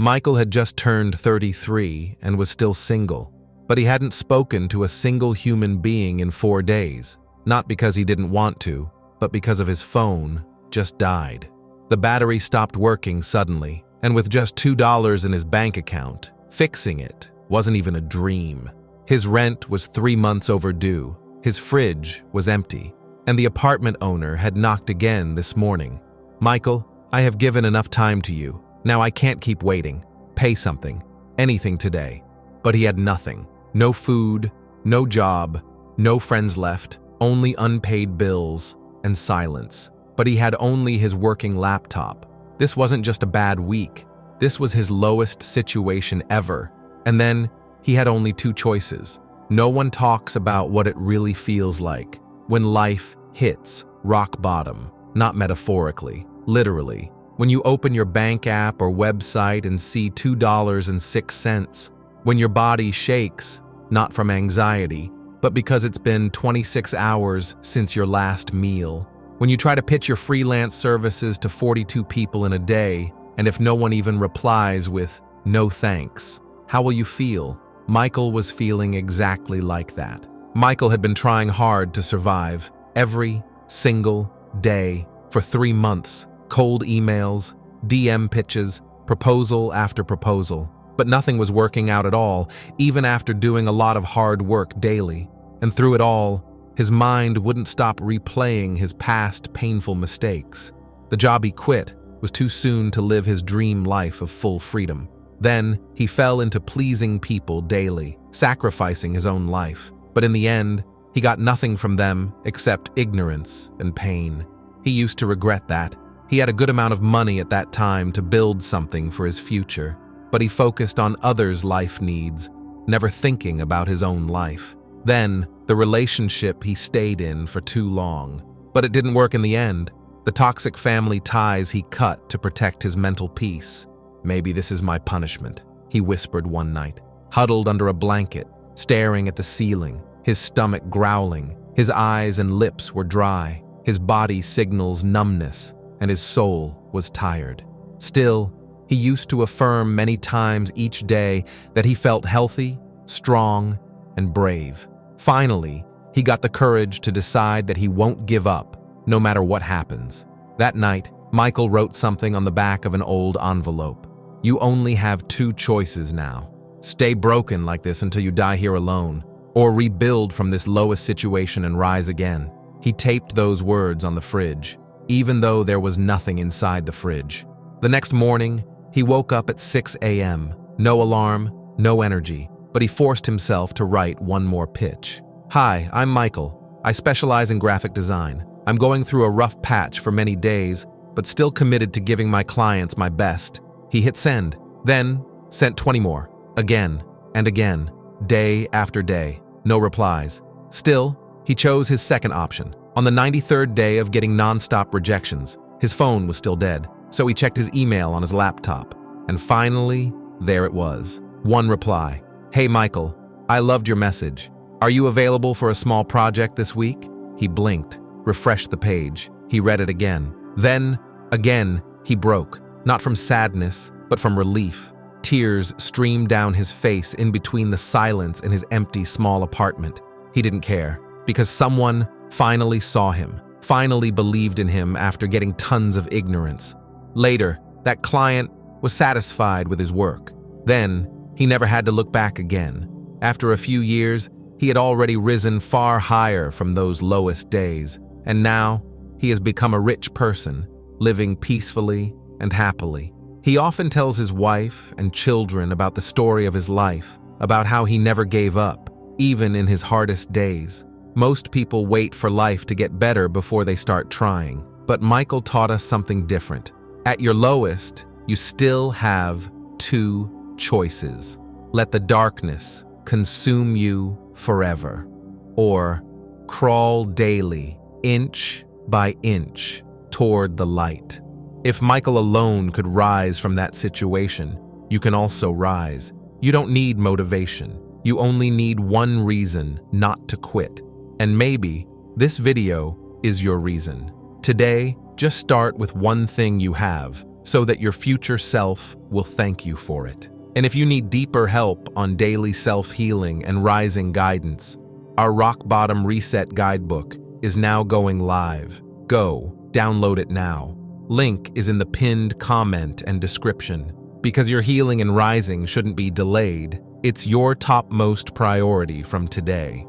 Michael had just turned 33 and was still single, but he hadn't spoken to a single human being in 4 days, not because he didn't want to, but because of his phone just died. The battery stopped working suddenly, and with just $2 in his bank account, fixing it wasn't even a dream. His rent was 3 months overdue, his fridge was empty, and the apartment owner had knocked again this morning. "Michael, I have given enough time to you. Now I can't keep waiting. Pay something. Anything today." But he had nothing. No food, no job, no friends left, only unpaid bills and silence. But he had only his working laptop. This wasn't just a bad week. This was his lowest situation ever. And then he had only 2 choices. No one talks about what it really feels like when life hits rock bottom, not metaphorically, literally. When you open your bank app or website and see $2.06, when your body shakes, not from anxiety, but because it's been 26 hours since your last meal. When you try to pitch your freelance services to 42 people in a day, and if no one even replies with "no thanks," how will you feel? Michael was feeling exactly like that. Michael had been trying hard to survive every single day for 3 months. Cold emails, DM pitches, proposal after proposal. But nothing was working out at all, even after doing a lot of hard work daily. And through it all, his mind wouldn't stop replaying his past painful mistakes. The job he quit was too soon to live his dream life of full freedom. Then, he fell into pleasing people daily, sacrificing his own life. But in the end, he got nothing from them except ignorance and pain. He used to regret that. He had a good amount of money at that time to build something for his future, but he focused on others' life needs, never thinking about his own life. Then, the relationship he stayed in for too long. But it didn't work in the end. The toxic family ties he cut to protect his mental peace. "Maybe this is my punishment," he whispered one night, huddled under a blanket, staring at the ceiling, his stomach growling, his eyes and lips were dry, his body signals numbness, and his soul was tired. Still, he used to affirm many times each day that he felt healthy, strong, and brave. Finally, he got the courage to decide that he won't give up, no matter what happens. That night, Michael wrote something on the back of an old envelope. "You only have 2 choices now. Stay broken like this until you die here alone, or rebuild from this lowest situation and rise again." He taped those words on the fridge, even though there was nothing inside the fridge. The next morning, he woke up at 6 a.m. No alarm, no energy, but he forced himself to write one more pitch. "Hi, I'm Michael. I specialize in graphic design. I'm going through a rough patch for many days, but still committed to giving my clients my best." He hit send, then sent 20 more, again and again, day after day. No replies. Still, he chose his second option. On the 93rd day of getting non-stop rejections, his phone was still dead, so he checked his email on his laptop. And finally, there it was. One reply. "Hey Michael, I loved your message. Are you available for a small project this week?" He blinked, refreshed the page. He read it again. Then, again, he broke. Not from sadness, but from relief. Tears streamed down his face in between the silence in his empty small apartment. He didn't care, because someone finally saw him, finally believed in him after getting tons of ignorance. Later, that client was satisfied with his work. Then, he never had to look back again. After a few years, he had already risen far higher from those lowest days, and now he has become a rich person, living peacefully and happily. He often tells his wife and children about the story of his life, about how he never gave up, even in his hardest days. Most people wait for life to get better before they start trying, but Michael taught us something different. At your lowest, you still have 2 choices. Let the darkness consume you forever, or crawl daily, inch by inch, toward the light. If Michael alone could rise from that situation, you can also rise. You don't need motivation. You only need one reason not to quit. And maybe this video is your reason. Today, just start with one thing you have, so that your future self will thank you for it. And if you need deeper help on daily self-healing and rising guidance, our Rock Bottom Reset Guidebook is now going live. Go, download it now. Link is in the pinned comment and description. Because your healing and rising shouldn't be delayed, it's your topmost priority from today.